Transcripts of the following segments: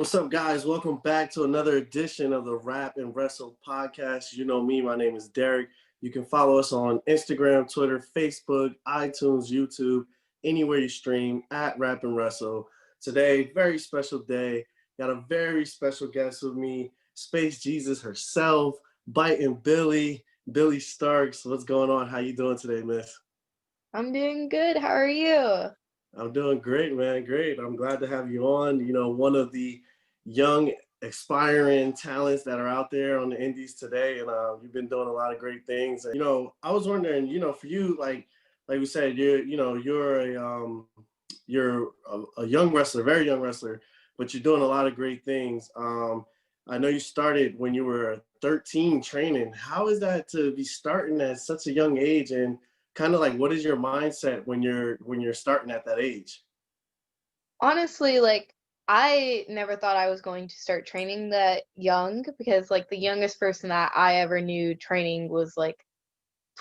What's up, guys? Welcome back to another edition of the Rap and Wrestle podcast. You know me, my name is Derek. You can follow us on Instagram, Twitter, Facebook, iTunes, YouTube, anywhere you stream at Rap and Wrestle. Today, very special day. Got a very special guest with me, Space Jesus herself, Biting Billie Starkz. What's going on? How you doing today, miss? I'm doing good. How are you? I'm doing great, man. Great. I'm glad to have you on. You know, one of the young, aspiring talents that are out there on the indies today, and you've been doing a lot of great things. And, I was wondering, for you, like we said, you're a young wrestler, very young wrestler, but you're doing a lot of great things. I know you started when you were 13 training. How is that to be starting at such a young age, and kind of like what is your mindset when you're starting at that age? Honestly, I never thought I was going to start training that young because the youngest person that I ever knew training was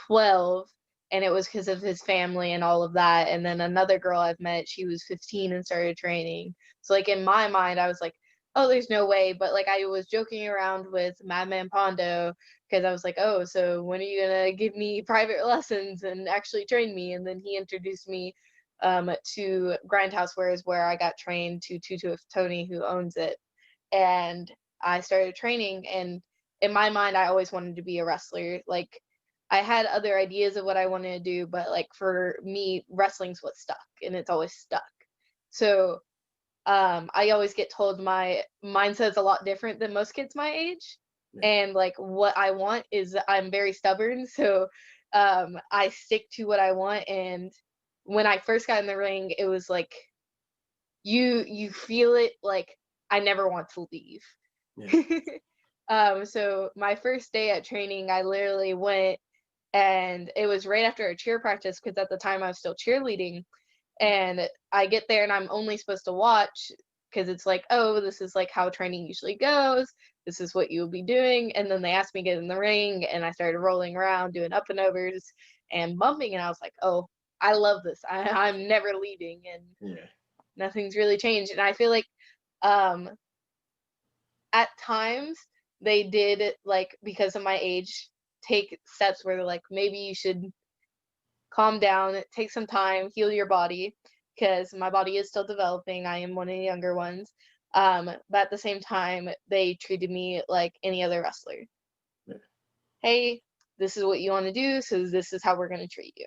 12, and it was because of his family and all of that. And then another girl I've met, she was 15 and started training. So in my mind, I was like, oh, there's no way. But I was joking around with Madman Pondo because I was like, oh, so when are you gonna give me private lessons and actually train me? And then he introduced me to Grindhouse, where I got trained to Tutu of Tony, who owns it. And I started training, and in my mind, I always wanted to be a wrestler. I had other ideas of what I wanted to do, but for me, wrestling's what stuck, and it's always stuck. So I always get told my mindset's a lot different than most kids my age. Yeah. And what I want is, I'm very stubborn, so I stick to what I want. And when I first got in the ring, it was you feel it, I never want to leave. Yeah. So my first day at training, I literally went, and it was right after a cheer practice because at the time I was still cheerleading. And I get there and I'm only supposed to watch because it's oh, this is how training usually goes. This is what you'll be doing. And then they asked me to get in the ring, and I started rolling around doing up and overs and bumping. And I was like, oh, I love this. I'm never leaving, and Yeah. nothing's really changed. And I feel um, at times they did, because of my age, take steps where they're maybe you should calm down, take some time, heal your body, because my body is still developing. I am one of the younger ones. But at the same time, they treated me like any other wrestler. Yeah. Hey, this is what you want to do, so this is how we're going to treat you.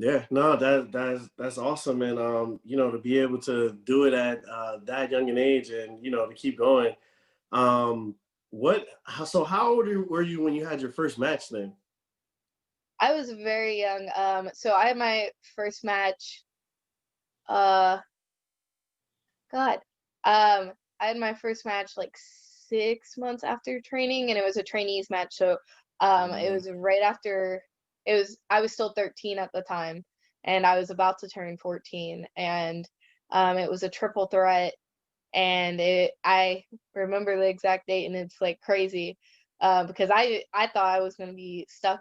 Yeah, no, that's awesome, and to be able to do it at that young an age, and to keep going. So how old were you when you had your first match then? I was very young. So I had my first match. Uh, God. I had my first match 6 months after training, and it was a trainees match. So it was right after. I was still 13 at the time, and I was about to turn 14, and it was a triple threat. And I remember the exact date, and it's crazy because I thought I was going to be stuck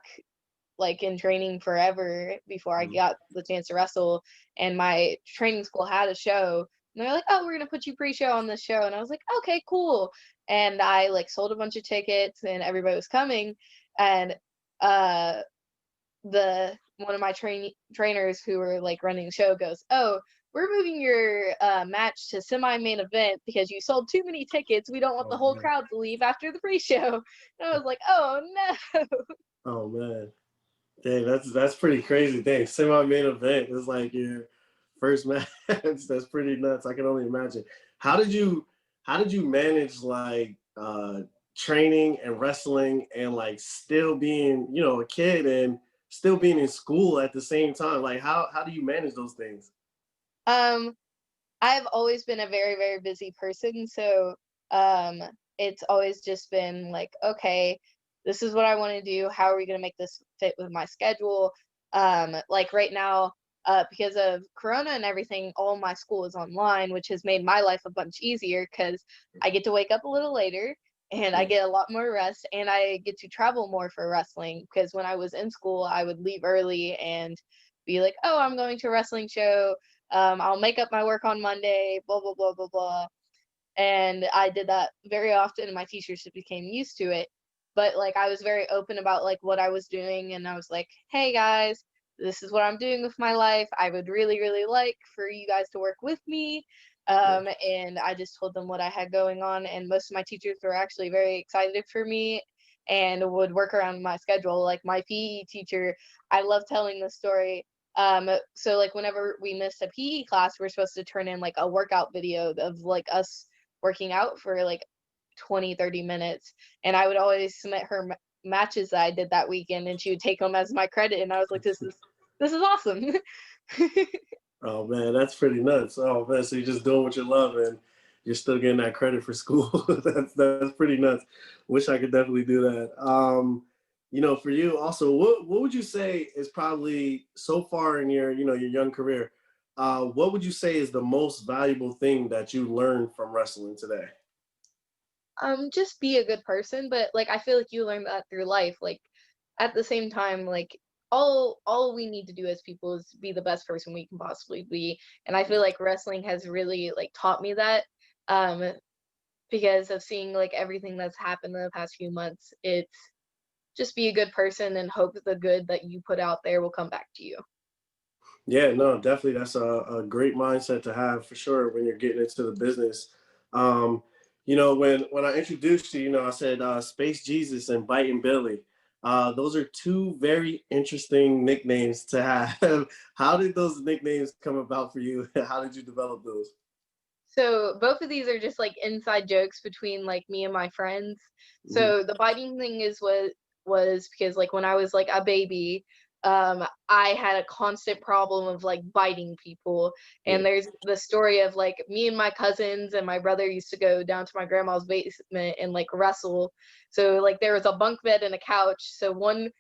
in training forever before I got the chance to wrestle. And my training school had a show, and they're like, oh, we're gonna put you pre-show on this show. And I was like, okay, cool. And I sold a bunch of tickets, and everybody was coming. And uh the one of my trainers who were running the show goes, oh, we're moving your match to semi-main event because you sold too many tickets. We don't want the whole crowd to leave after the pre-show. And I was like, oh no. Oh man. Dang, that's pretty crazy. Dang, semi-main event is your first match. That's pretty nuts. I can only imagine. How did you manage training and wrestling and still being, a kid and still being in school at the same time? How do you manage those things? Um, I've always been a very, very busy person, so um, it's always just been okay, this is what I want to do. How are we going to make this fit with my schedule? Right now, because of Corona and everything, all my school is online, which has made my life a bunch easier because I get to wake up a little later, and I get a lot more rest, and I get to travel more for wrestling. Because when I was in school, I would leave early and be like, oh, I'm going to a wrestling show. I'll make up my work on Monday, blah, blah, blah, blah, blah. and I did that very often, and my teachers just became used to it. But like I was very open about like what I was doing, and I was like, "Hey guys, this is what I'm doing with my life. I would really, really like for you guys to work with me." Yeah. And I just told them what I had going on, and most of my teachers were actually very excited for me and would work around my schedule. Like my PE teacher, I love telling this story. So like whenever we missed a PE class, we're supposed to turn in like a workout video of like us working out for like 20, 30 minutes. And I would always submit her matches that I did that weekend, and she would take them as my credit. And I was like, this is awesome. Oh man, that's pretty nuts. Oh man, so you're just doing what you love and you're still getting that credit for school. That's pretty nuts. Wish I could definitely do that. For you also, what would you say is probably so far in your your young career? What would you say is the most valuable thing that you learned from wrestling today? Just be a good person, but like I feel like you learn that through life. Like at the same time, like all we need to do as people is be the best person we can possibly be. And I feel like wrestling has really like taught me that. Um, because of seeing like everything that's happened in the past few months. It's just be a good person and hope the good that you put out there will come back to you. Yeah, no, definitely. That's a great mindset to have for sure when you're getting into the business. Um, when I introduced you, I said Space Jesus and Biting Billy. Those are two very interesting nicknames to have. How did those nicknames come about for you? How did you develop those? So both of these are just like inside jokes between like me and my friends. Mhm. So the biting thing is what was because like when I was like a baby, I had a constant problem of like biting people. Yeah. And there's the story of like me and my cousins and my brother used to go down to my grandma's basement and like wrestle. So like there was a bunk bed and a couch. So one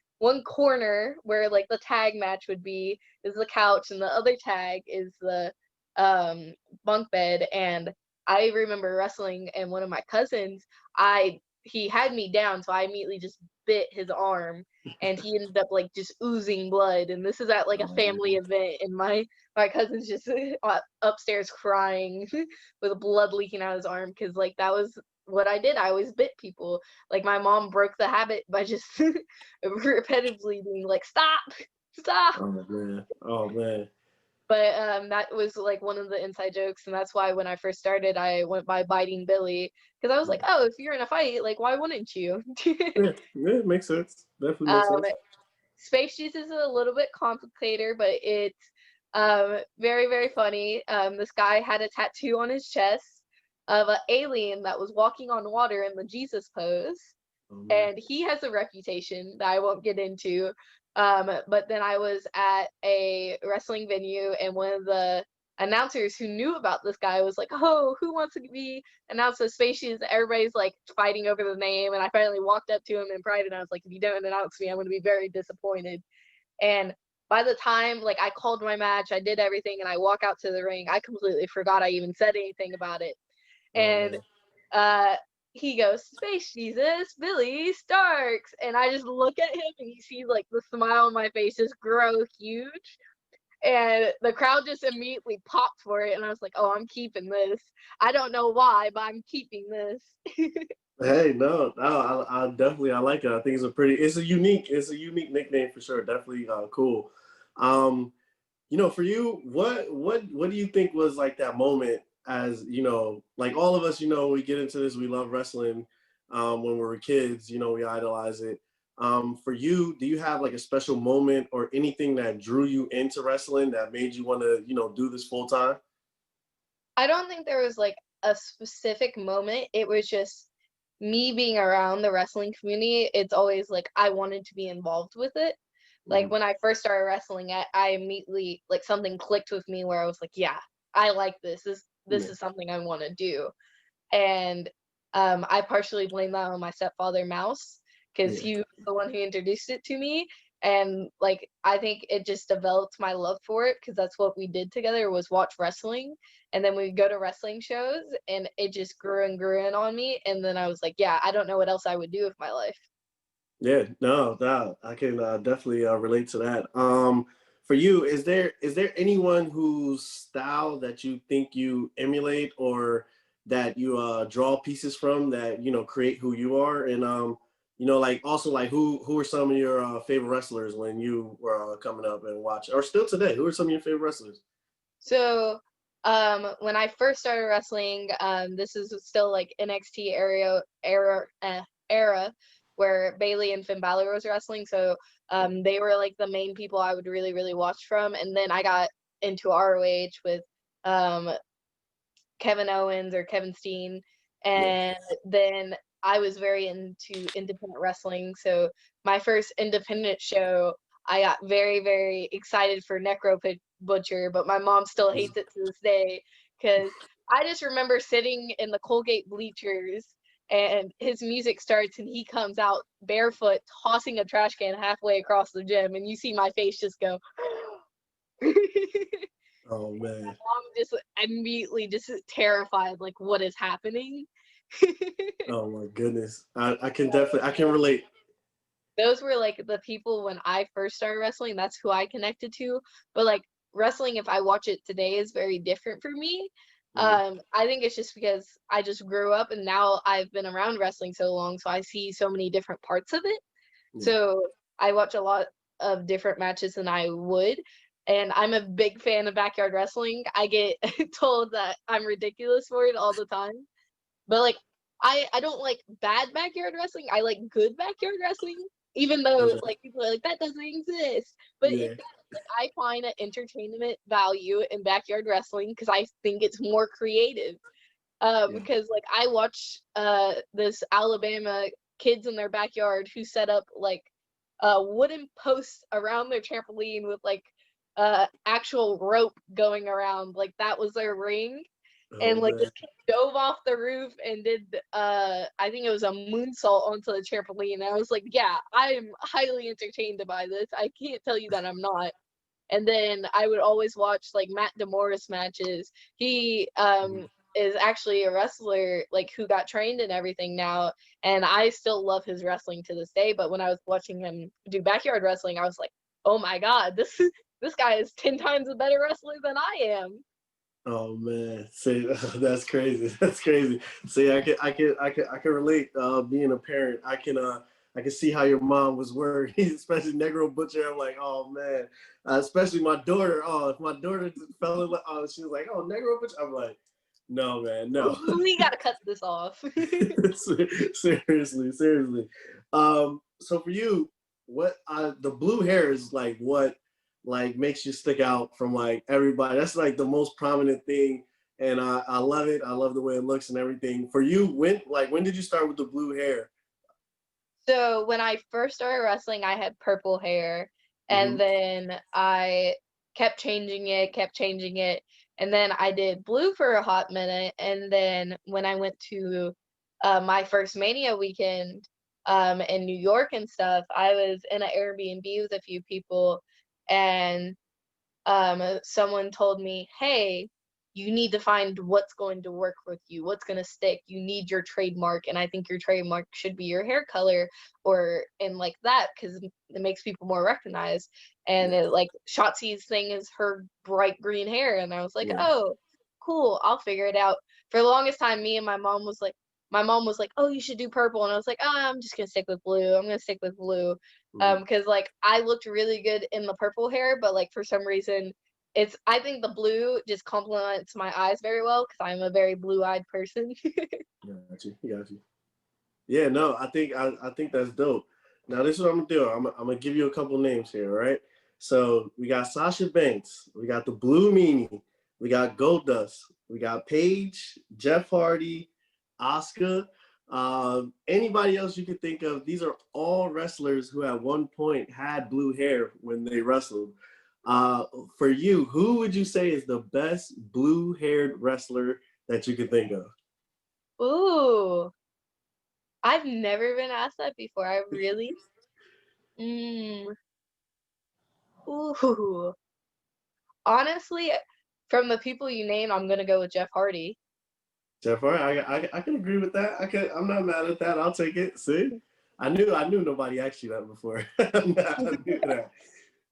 corner where like the tag match would be is the couch, and the other tag is the um bunk bed. And I remember wrestling, and one of my cousins, I he had me down, so I immediately just bit his arm, and he ended up like just oozing blood. And this is at like a Oh, family man. event, and my cousin's just upstairs crying with blood leaking out his arm because like that was what I did. I always bit people. Like my mom broke the habit by just repetitively being like, "Stop, stop." Oh man. Oh man. But that was like one of the inside jokes, and that's why when I first started, I went by biting Billy because I was like, oh, if you're in a fight, like why wouldn't you? Yeah, yeah, it makes sense. Definitely makes um, sense. Space Juice is a little bit complicated, but it's very very funny. This guy had a tattoo on his chest of an alien that was walking on water in the Jesus pose, Oh man. and he has a reputation that I won't get into. But then I was at a wrestling venue, and one of the announcers who knew about this guy was like, "Oh, who wants to be announced as Spacious?" Everybody's like fighting over the name, and I finally walked up to him in pride, and I was like, "If you don't announce me, I'm going to be very disappointed." And by the time like I called my match, I did everything, and I walk out to the ring, I completely forgot I even said anything about it. Oh And man. uh he goes, "Space Jesus, Billie Starkz." And I just look at him, and you see like the smile on my face just grow huge. And the crowd just immediately popped for it. And I was like, oh, I'm keeping this. I don't know why, but I'm keeping this. Hey, no, I definitely I like it. I think it's a unique nickname for sure. Definitely cool. Um, for you, what do you think was like that moment as like all of us, we get into this, we love wrestling when we were kids, we idolize it. For you, do you have like a special moment or anything that drew you into wrestling that made you want to, do this full time? I don't think there was like a specific moment. It was just me being around the wrestling community. It's always like I wanted to be involved with it. Like Mhm. when I first started wrestling, I immediately like something clicked with me where I was like, yeah, I like this. This Yeah, is something I want to do. And I partially blame that on my stepfather Mouse because yeah. he was the one who introduced it to me. And like I think it just developed my love for it because that's what we did together was watch wrestling, and then we go to wrestling shows, and it just grew and grew in on me. And then I was like, yeah, I don't know what else I would do with my life. Yeah, no, no, I can definitely relate to that. For you, is there anyone whose style that you think you emulate or that you draw pieces from that, you know, create who you are? And you know, like also like who are some of your favorite wrestlers when you were coming up and watching, or still today? Who are some of your favorite wrestlers? So, when I first started wrestling, this is still like NXT era where Bailey and Finn Balor was wrestling. So, they were like the main people I would really, really watch from. And then I got into ROH with um, Kevin Owens or Kevin Steen, Yeah. and then I was very into independent wrestling. So my first independent show, I got very, very excited for Butcher, but my mom still hates it to this day because I just remember sitting in the Colgate bleachers and his music starts and he comes out barefoot tossing a trash can halfway across the gym, and you see my face just go. Oh My man. mom just immediately just terrified, like, what is happening? Oh my goodness. I can definitely I can relate. Those were like the people when I first started wrestling, that's who I connected to. But like wrestling, if I watch it today, is very different for me. Mhm. I think it's just because I just grew up and now I've been around wrestling so long, so I see so many different parts of it. Yeah. So I watch a lot of different matches than I would. And I'm a big fan of backyard wrestling. I get told that I'm ridiculous for it all the time. But like I don't like bad backyard wrestling. I like good backyard wrestling. Even though Okay. like people are like that doesn't exist. But it Yeah. does. Like I find an entertainment value in backyard wrestling because I think it's more creative. Yeah. Because like I watch this Alabama kids in their backyard who set up like wooden posts around their trampoline with like actual rope going around, like that was their ring. And Oh like man. this kid dove off the roof and did I think it was a moonsault onto the trampoline, and I was like, yeah, I am highly entertained by this. I can't tell you that I'm not. And then I would always watch like Matt DeMorris matches. He Mhm. is actually a wrestler like who got trained and everything now, and I still love his wrestling to this day. But when I was watching him do backyard wrestling, I was like, oh my god, this guy is 10 times a better wrestler than I am. Oh man, see, that's crazy. That's crazy. See, I can relate. Being a parent, I can see how your mom was worried, especially Negro Butcher. I'm like, oh man, especially my daughter. Oh, if my daughter fell in love, oh, she was like, oh, Negro Butcher. I'm like, no, man, no. We gotta cut this off. Seriously, seriously. So for you, what the blue hair is like? What like makes you stick out from like everybody? That's like the most prominent thing, and I love it. I love the way it looks and everything. For you, when did you start with the blue hair? So when I first started wrestling, I had purple hair, Mm-hmm. and then I kept changing it, and then I did blue for a hot minute, and then when I went to my first Mania weekend in New York and stuff, I was in an Airbnb with a few people, and someone told me, hey, you need to find what's going to work with you, what's going to stick. You need your trademark. And I think your trademark should be your hair color or, and like that, because it makes people more recognized. And Yeah, it, like Shotzi's thing is her bright green hair. And I was like, yeah, oh, cool, I'll figure it out. For the longest time, me and my mom was like, oh, you should do purple. And I was like, oh, I'm just going to stick with blue. I'm going to stick with blue. mm-hmm. Because like I looked really good in the purple hair, but like for some reason I think the blue just complements my eyes very well because I'm a very blue-eyed person. Got you, got you. Yeah, no, I think that's dope. Now this is what I'm gonna do. I'm gonna give you a couple names here, all right? So we got Sasha Banks, we got the Blue Meanie, we got Goldust, we got Paige, Jeff Hardy, Asuka, anybody else you could think of. These are all wrestlers who at one point had blue hair when they wrestled. Uh, for you, who would you say is the best blue-haired wrestler that you could think of? Ooh, I've never been asked that before. I really? Mm, ooh. Honestly, from the people you name, I'm gonna go with Jeff Hardy. Jeff Hardy, I can agree with that. I'm not mad at that. I'll take it. See, I knew nobody asked you that before. I knew that.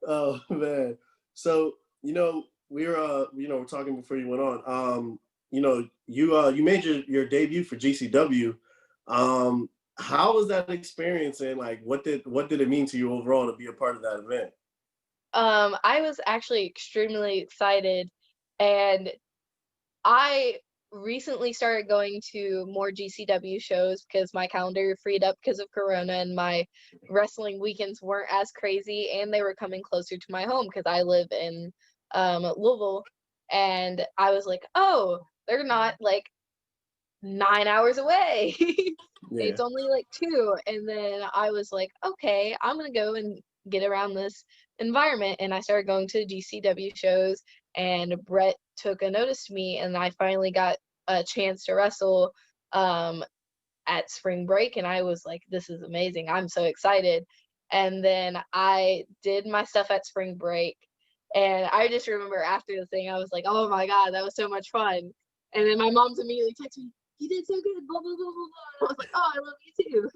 Oh man. So you know we were we're talking before you went on. you made your debut for GCW. How was that experience, and like what did it mean to you overall to be a part of that event? I was actually extremely excited, and I recently started going to more GCW shows because my calendar freed up because of Corona, and my wrestling weekends weren't as crazy, and they were coming closer to my home because I live in Louisville, and I was like, oh, they're not like 9 hours away. Yeah. It's only like 2. And then I was like, okay, I'm gonna go and get around this environment. And I started going to GCW shows, and Brett took a notice to me, and I finally got a chance to wrestle at spring break, and I was like, this is amazing. I'm so excited. And then I did my stuff at spring break, and I just remember after the thing, I was like, oh my God, that was so much fun. And then my mom's immediately texted me, you did so good, blah, blah, blah, blah, blah. And I was like, oh, I love you too.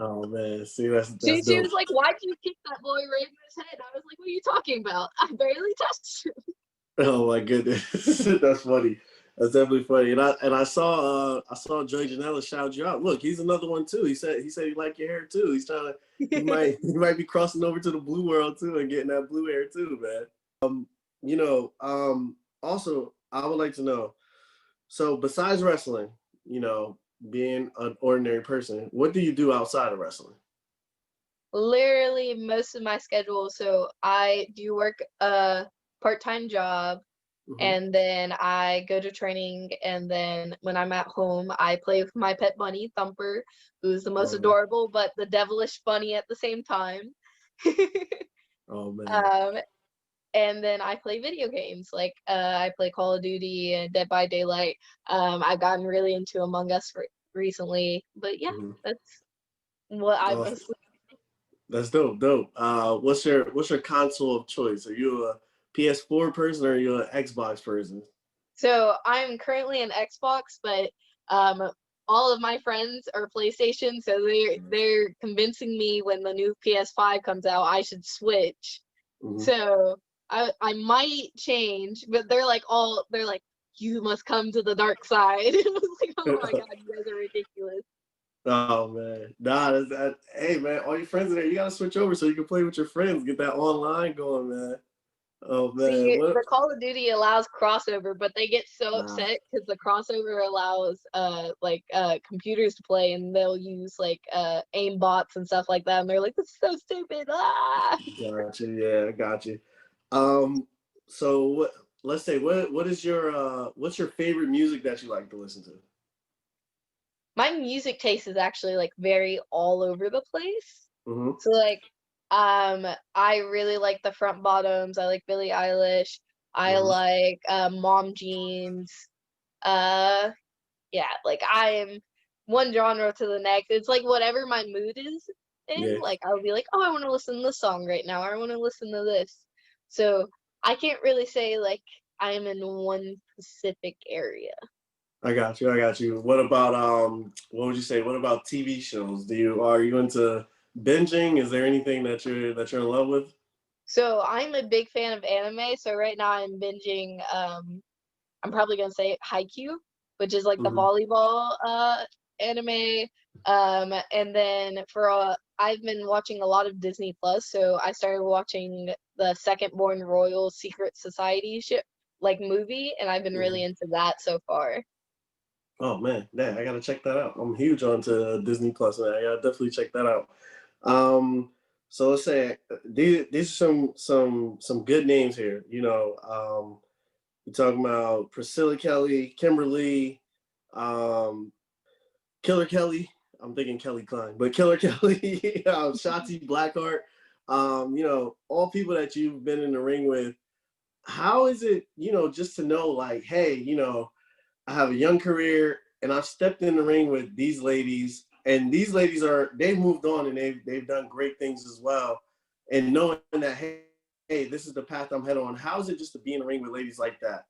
Oh man, see that's She dope. was like, why'd you kick that boy right in his head? I was like, what are you talking about? I barely touched him. Oh my goodness, that's funny. That's definitely funny. And I saw Joey Janela shout you out. Look, he's another one too. He said he liked your hair too. He's trying to he might be crossing over to the blue world too and getting that blue hair too, man. You know, also I would like to know. So besides wrestling, being an ordinary person, what do you do outside of wrestling? Literally most of my schedule. So I do work a part-time job, Hmm. and then I go to training, and then when I'm at home, I play with my pet bunny, Thumper, who's the most Oh man. adorable but the devilish bunny at the same time. Oh man. um, and then I play video games, like I play Call of Duty and Dead by Daylight. I've gotten really into Among Us recently, but yeah, Hmm. that's what I Oh, mostly. that's dope. Dope. What's your console of choice? Are you a PS4 person or are you an Xbox person? So I'm currently an Xbox, but um, all of my friends are PlayStation, so they're convincing me when the new PS5 comes out, I should switch. Hmm. So I might change, but they're like, you must come to the dark side. I was like, oh my God, you guys are ridiculous. Oh man, nah, that's that. Hey man, all your friends in there, you gotta switch over so you can play with your friends, get that online going, man. Oh man, See, what? the Call of Duty allows crossover, but they get so Nah, upset because the crossover allows computers to play, and they'll use like aim bots and stuff like that, and they're like, this is so stupid. Ah! got you. Yeah, I got you. Um, so what? Let's say what's your favorite music that you like to listen to? My music taste is actually like very all over the place. Hmm. So like I really like the Front Bottoms. I like Billie Eilish. I Hmm. like Mom Jeans. Uh yeah, like I am one genre to the next. It's like whatever my mood is in, Yeah, like I'll be like, oh, I want to listen to this song right now, or I want to listen to this. So I can't really say like I am in one specific area. I got you. I got you. What about what would you say? What about TV shows? Are you into binging? Is there anything that you're in love with? So I'm a big fan of anime. So right now I'm binging I'm probably gonna say Haikyuu, which is like the Hmm. volleyball anime. And then I've been watching a lot of Disney Plus, so I started watching the Second Born Royal Secret Society ship like movie, and I've been really Hmm. into that so far. Oh man, I gotta check that out. I'm huge onto Disney Plus, man. I gotta definitely check that out. Um, so let's say these are some good names here. You're talking about Priscilla Kelly, Kimberly, um, Killer Kelly. I'm thinking Kelly Klein, but Killer Kelly, Shotzi Blackheart. All people that you've been in the ring with. How is it, just to know, like, hey, I have a young career and I've stepped in the ring with these ladies, and these ladies they've moved on and they've done great things as well. And knowing that, hey, this is the path I'm headed on. How is it just to be in the ring with ladies like that?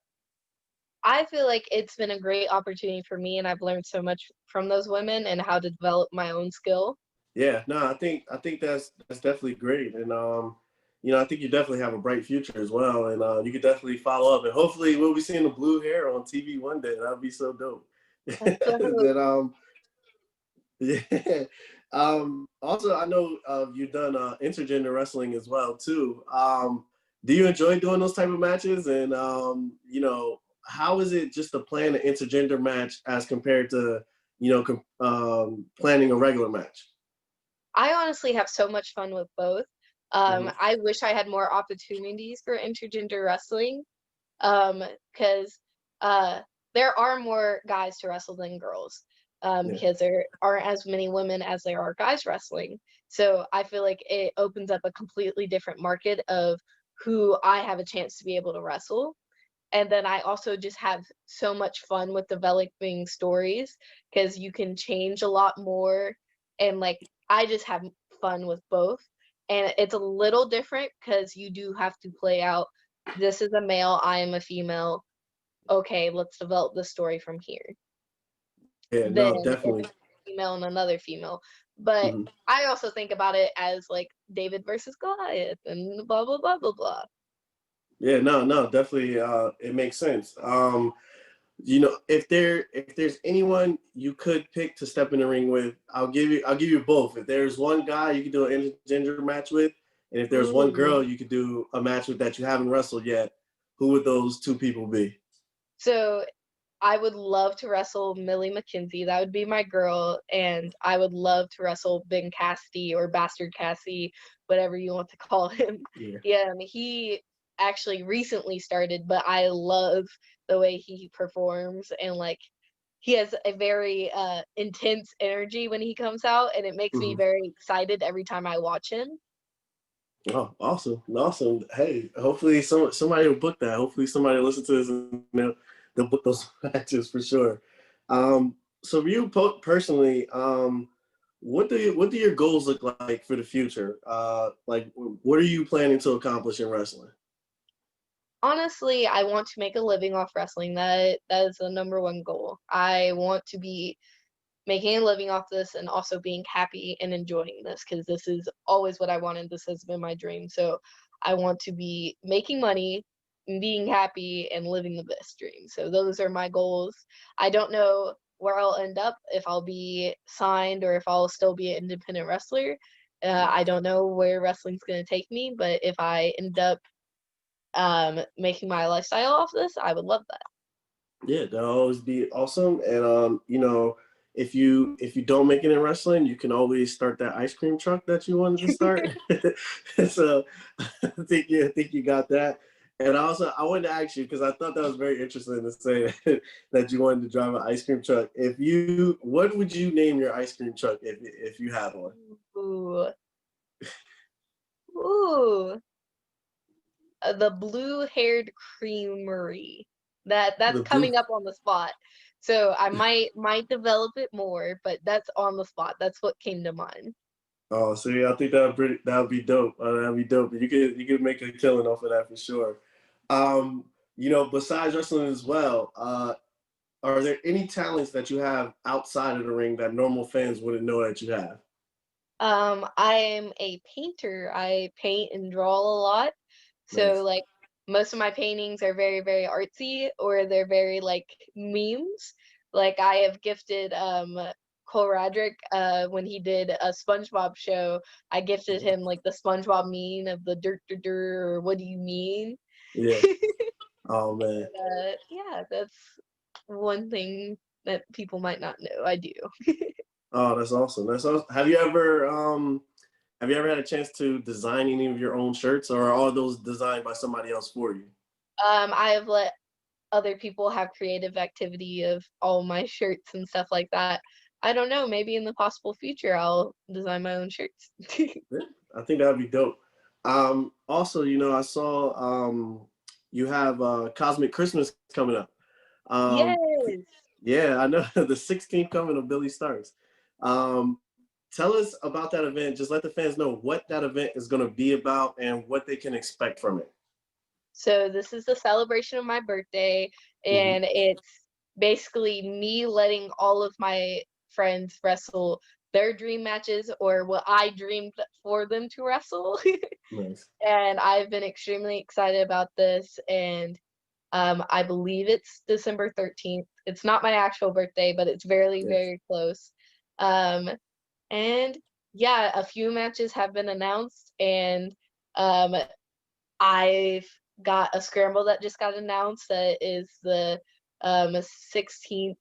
I feel like it's been a great opportunity for me, and I've learned so much from those women and how to develop my own skill. Yeah, no, I think that's definitely great. And I think you definitely have a bright future as well, and you could definitely follow up, and hopefully we'll be seeing the blue hair on TV one day. That would be so dope. That's the hope. Then yeah. Also, I know you've done intergender wrestling as well too. Do you enjoy doing those type of matches? And how is it just to plan an intergender match as compared to planning a regular match? I honestly have so much fun with both. Hmm. I wish I had more opportunities for intergender wrestling, because uh, there are more guys to wrestle than girls, Yeah. because there aren't as many women as there are guys wrestling. So I feel like it opens up a completely different market of who I have a chance to be able to wrestle. And then I also just have so much fun with developing stories because you can change a lot more. And like, I just have fun with both. And it's a little different because you do have to play out, this is a male, I am a female. Okay, let's develop the story from here. Yeah. Then No, if definitely. it's a female and another female. But Mhm. I also think about it as like David versus Goliath and blah, blah, blah, blah, blah. Yeah. No. No. Definitely. It makes sense. If there's anyone you could pick to step in the ring with, I'll give you both. If there's one guy you could do an intergender match with, and if there's one Ooh. girl you could do a match with that you haven't wrestled yet, who would those two people be? So I would love to wrestle Millie McKenzie. That would be my girl. And I would love to wrestle Ben Cassidy or Bastard Cassidy, whatever you want to call him. Yeah. Yeah, I mean, he actually recently started, but I love the way he performs. And like, he has a very intense energy when he comes out, and it makes me Hmm. very excited every time I watch him. Oh, awesome, awesome. Hey, hopefully somebody will book that. Hopefully somebody will listen to this and they'll book those matches for sure. Um, so for you personally, what do your goals look like for the future? Like, what are you planning to accomplish in wrestling? Honestly, I want to make a living off wrestling. That is the number one goal. I want to be making a living off this and also being happy and enjoying this because this is always what I wanted. This has been my dream. So I want to be making money, being happy, and living the best dream. So those are my goals. I don't know where I'll end up, if I'll be signed or if I'll still be an independent wrestler. I don't know where wrestling's going to take me, but if I end up making my lifestyle off this, I would love that. Yeah, that'll always be awesome. And if you don't make it in wrestling, you can always start that ice cream truck that you wanted to start. So I think you got that. And also, I wanted to ask you because I thought that was very interesting to say that you wanted to drive an ice cream truck. What would you name your ice cream truck if you had one? Ooh, ooh. The blue-haired creamery. That's The blue. coming up on the spot. So I might develop it more, but that's on the spot. That's what came to mind. Oh, so yeah, I think that would be dope. That'd be dope. You could make a killing off of that for sure. Besides wrestling as well, are there any talents that you have outside of the ring that normal fans wouldn't know that you have? I am a painter. I paint and draw a lot. So Nice. like most of my paintings are very, very artsy or they're very like memes. Like I have gifted Cole Radrick when he did a SpongeBob show, I gifted him like the SpongeBob meme of the dirt dirt dirt or what do you mean? Yeah. Oh man. Yeah, that's one thing that people might not know. I do. Oh, that's awesome. That's awesome. Have you ever had a chance to design any of your own shirts, or are all those designed by somebody else for you? I have let other people have creative activity of all my shirts and stuff like that. I don't know, maybe in the possible future I'll design my own shirts. Yeah, I think that'd be dope. Also, I saw you have Cosmic Christmas coming up. Um, Yes. yeah, I know the 16th coming of Billie Starkz. Um, Tell us about that event. Just let the fans know what that event is going to be about and what they can expect from it. So this is the celebration of my birthday, Hmm. and it's basically me letting all of my friends wrestle their dream matches or what I dreamed for them to wrestle. Nice. And I've been extremely excited about this. And I believe it's December 13th. It's not my actual birthday, but it's very, Yes. very close. Um, and yeah, a few matches have been announced, and um, I've got a scramble that just got announced that is the 16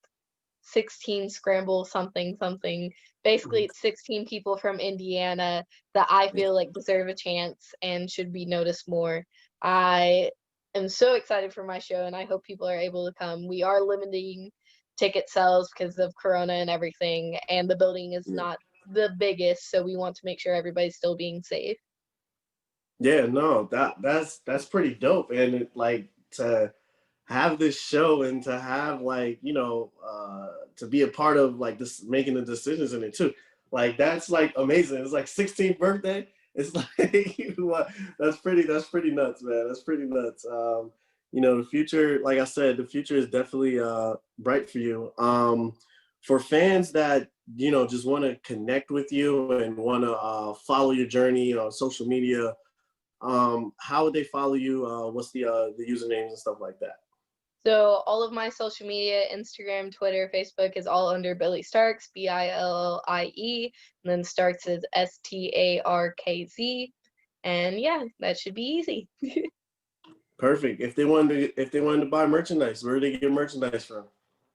scramble something something. Basically, it's 16 people from Indiana that I feel like deserve a chance and should be noticed more. I am so excited for my show, and I hope people are able to come. We are limiting ticket sales because of Corona and everything, and the building is Yeah. not the biggest, so we want to make sure everybody's still being safe. Yeah, no, that's pretty dope. And like to have this show and to have like, to be a part of like this making the decisions in it too. Like that's like amazing. It's like 16th birthday. It's like what that's pretty nuts, man. That's pretty nuts. The future, like I said, the future is definitely bright for you. For fans that just want to connect with you and want to follow your journey on social media, how would they follow you? What's the usernames and stuff like that? So all of my social media, Instagram, Twitter, Facebook is all under Billie Starkz, Billie, and then Starkz is Starkz. And yeah, that should be easy. Perfect. If they wanted to buy merchandise, where do they get merchandise from?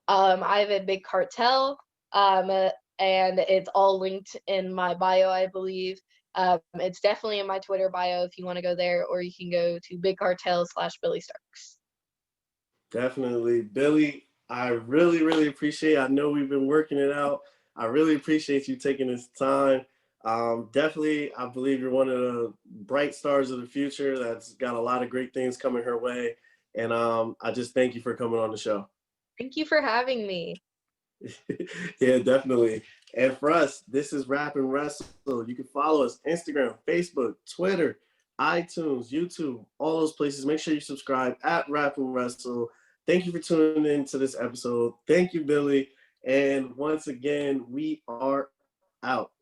I have a big cartel, and it's all linked in my bio, I believe. It's definitely in my Twitter bio if you want to go there, or you can go to Big Cartel /Billie Starkz. Definitely, Billie. I really, really appreciate. I know we've been working it out. I really appreciate you taking this time. Definitely, I believe you're one of the bright stars of the future. That's got a lot of great things coming her way, and I just thank you for coming on the show. Thank you for having me. Yeah, definitely. And for us, this is RapnWrestle. You can follow us Instagram, Facebook, Twitter, iTunes, YouTube, all those places. Make sure you subscribe at RapnWrestle. Thank you for tuning in to this episode. Thank you, Billie. And once again, we are out.